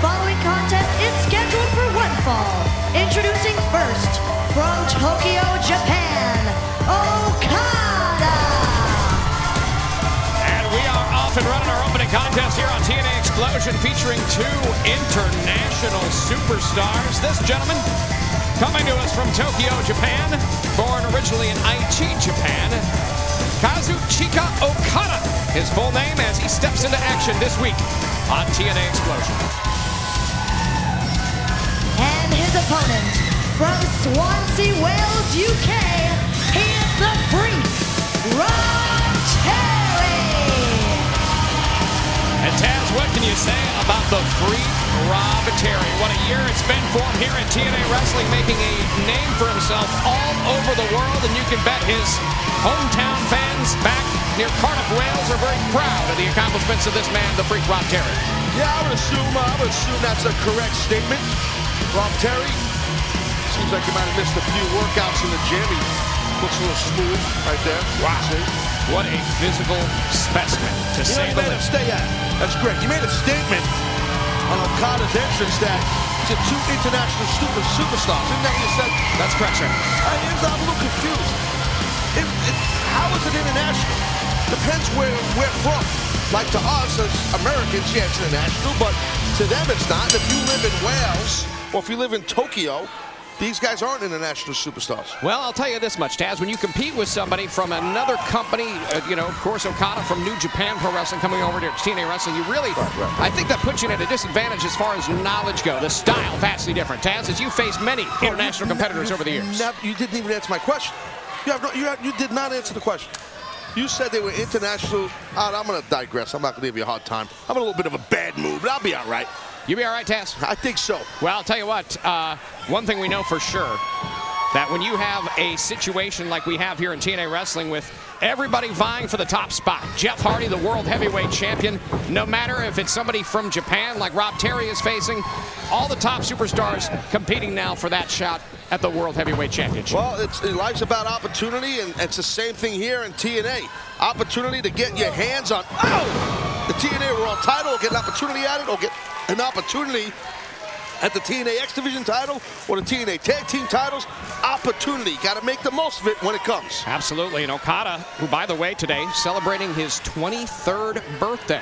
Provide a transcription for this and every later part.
following contest is scheduled for one fall. Introducing first, from Tokyo, Japan, Okada. And we are off and running our opening contest here on TNA Xplosion, featuring two international superstars. This gentleman, coming to us from Tokyo, Japan, born originally in Aichi, Japan, Kazuchika Okada, his full name, as he steps into action this week on TNA Xplosion. And his opponent, from Swansea, Wales, UK, he is the Freak, Rob Terry. And Taz, what can you say about the Freak, Rob Terry? What a year it's been for him here in TNA Wrestling, making a name for himself all over the world, and you can bet his hometown fans back near Cardiff, Wales are very proud of the accomplishments of this man, the Freak Rob Terry. Yeah, I would assume that's a correct statement. Rob Terry, seems like he might have missed a few workouts in the gym. He looks a little smooth right there. Wow. What a physical specimen, to say the least. That's great. You made a statement on Okada's entrance that he's two international superstars. Isn't that what you said? That's correct, sir. I'm a little confused. How is it international? Depends where we're from. Like to us as Americans, yeah, it's international, but to them it's not. If you live in Wales or if you live in Tokyo, these guys aren't international superstars. Well, I'll tell you this much, Taz. When you compete with somebody from another company, of course, Okada from New Japan Pro Wrestling coming over to TNA Wrestling, you really, I think that puts you at a disadvantage as far as knowledge go. The style, vastly different. Taz, as you faced many international competitors over the years. You didn't even answer my question. You did not answer the question. You said they were international. I'm going to digress. I'm not going to give you a hard time. I'm in a little bit of a bad mood, but I'll be all right. You be all right, Taz? I think so. Well, I'll tell you what. One thing we know for sure, that when you have a situation like we have here in TNA Wrestling with everybody vying for the top spot, Jeff Hardy, the World Heavyweight Champion, no matter if it's somebody from Japan like Rob Terry is facing, all the top superstars competing now for that shot at the World Heavyweight Championship. Well, life's about opportunity, and it's the same thing here in TNA. Opportunity to get your hands on the TNA World title, or get an opportunity at it, or get an opportunity at the TNA X Division title or the TNA Tag Team titles. Opportunity. Got to make the most of it when it comes. Absolutely. And Okada, who, by the way, today celebrating his 23rd birthday.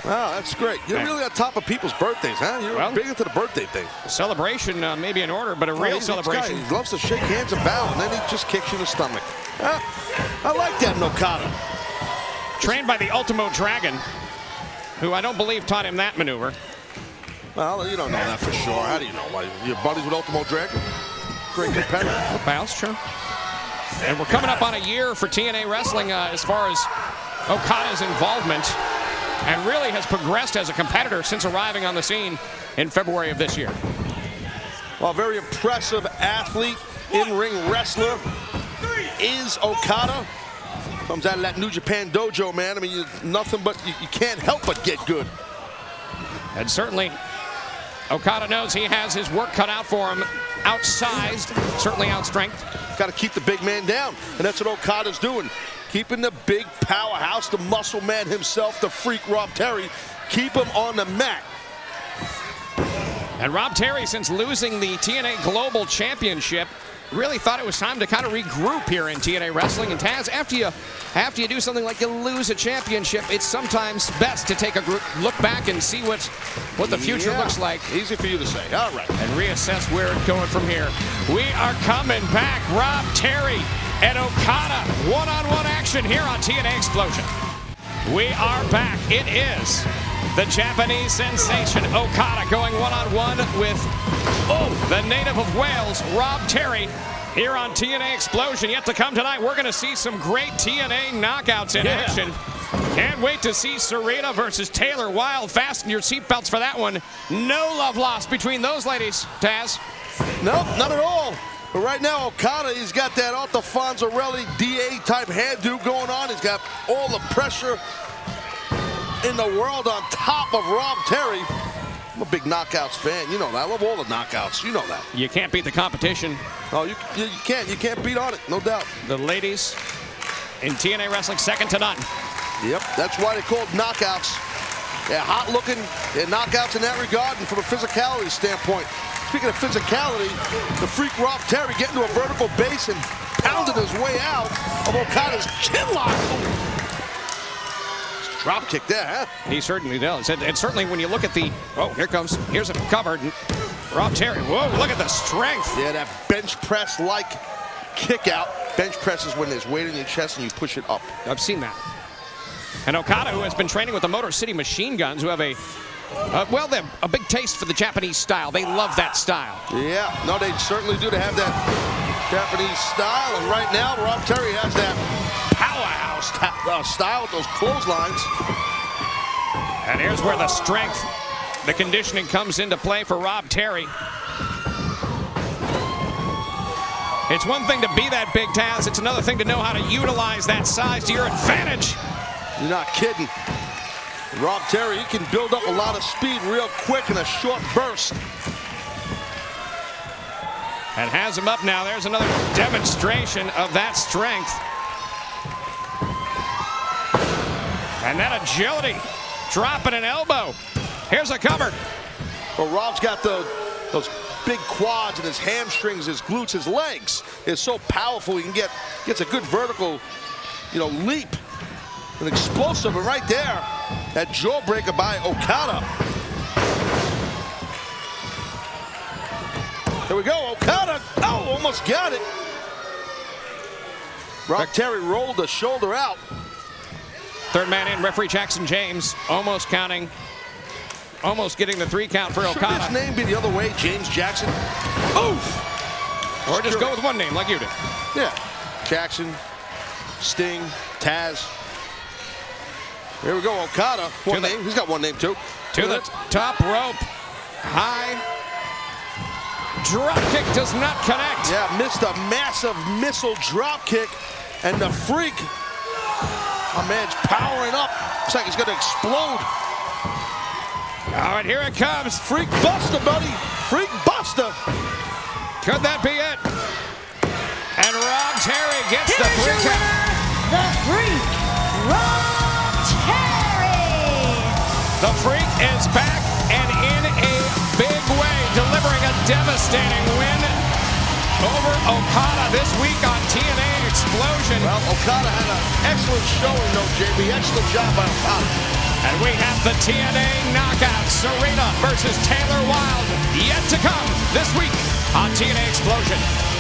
Wow, that's great. You're really on top of people's birthdays, huh? You're big into the birthday thing. Celebration may be in order, but a real celebration. He loves to shake hands and bow, and then he just kicks you in the stomach. I like that in Okada. Trained by the Ultimo Dragon, who I don't believe taught him that maneuver. Well, you don't know that for sure. How do you know? Why, you're buddies with Ultimo Dragon? Great competitor. Well, it's true. And we're coming up on a year for TNA Wrestling as far as Okada's involvement, and really has progressed as a competitor since arriving on the scene in February of this year. Well, very impressive athlete, in-ring wrestler is Okada. Comes out of that New Japan dojo, man. I mean, nothing but, you can't help but get good. And certainly, Okada knows he has his work cut out for him. Outsized, certainly outstrength. Got to keep the big man down, and that's what Okada's doing. Keeping the big powerhouse, the muscle man himself, the Freak Rob Terry, keep him on the mat. And Rob Terry, since losing the TNA Global Championship, really thought it was time to kind of regroup here in TNA Wrestling. And Taz, after you do something like you lose a championship, it's sometimes best to take a look back and see what the future looks like. Easy for you to say. All right. And reassess where it's going from here. We are coming back. Rob Terry and Okada, one-on-one action here on TNA Xplosion. We are back. It is the Japanese sensation Okada going one-on-one with the native of Wales, Rob Terry, here on TNA Xplosion. Yet to come tonight, we're going to see some great TNA knockouts in action. Can't wait to see Serena versus Taylor Wilde. Fasten your seatbelts for that one. No love lost between those ladies, Taz. Nope, not at all. But right now, Okada, he's got that Arthur Fonzarelli DA type hairdo going on. He's got all the pressure in the world on top of Rob Terry. I'm a big knockouts fan. You know that. I love all the knockouts. You know that. You can't beat the competition. Oh, you can't. You can't beat on it. No doubt. The ladies in TNA Wrestling, second to none. Yep. That's why they're called knockouts. Yeah, hot looking knockouts in that regard, and from a physicality standpoint. Speaking of physicality, the Freak Rob Terry getting to a vertical base and pounding his way out of Okada's chin lock. Drop kick there, huh? He certainly does. And certainly when you look at the, oh, here's a cover. Rob Terry, whoa, look at the strength. Yeah, that bench press-like kick out. Bench press is when there's weight in your chest and you push it up. I've seen that. And Okada, who has been training with the Motor City Machine Guns, who have a big taste for the Japanese style. They love that style. Yeah, no, they certainly do. They have that Japanese style, and right now, Rob Terry has that powerhouse style with those clotheslines. And here's where the strength, the conditioning comes into play for Rob Terry. It's one thing to be that big, Taz. It's another thing to know how to utilize that size to your advantage. You're not kidding. Rob Terry, he can build up a lot of speed real quick in a short burst. And has him up now. There's another demonstration of that strength. And that agility. Dropping an elbow. Here's a cover. Well, Rob's got those big quads and his hamstrings, his glutes, his legs is so powerful. He gets a good vertical, leap. An explosive, and right there, that jawbreaker by Okada. Here we go, Okada. Oh, almost got it. Rob Terry rolled the shoulder out. Third man in, referee Jackson James, almost counting. Almost getting the 3 count for Okada. Should his name be the other way, James Jackson? Oof! Or just go with one name like you did. Yeah. Jackson, Sting, Taz. Here we go, Okada. One name. He's got one name, too. To the top rope. High. Drop kick does not connect. Yeah, missed a massive missile drop kick. And the Freak, my man's powering up. Looks like he's going to explode. All right, here it comes. Freak Buster, buddy. Freak Buster. Could that be it? And Rob Terry gets the 3 count. The Freak, Rob Terry. The Freak is back and in a big way, delivering a devastating win over Okada this week on TNA Xplosion. Well, Okada had an excellent showing, though, JB. Excellent job by Okada. And we have the TNA knockout, Serena versus Taylor Wilde, yet to come this week on TNA Xplosion.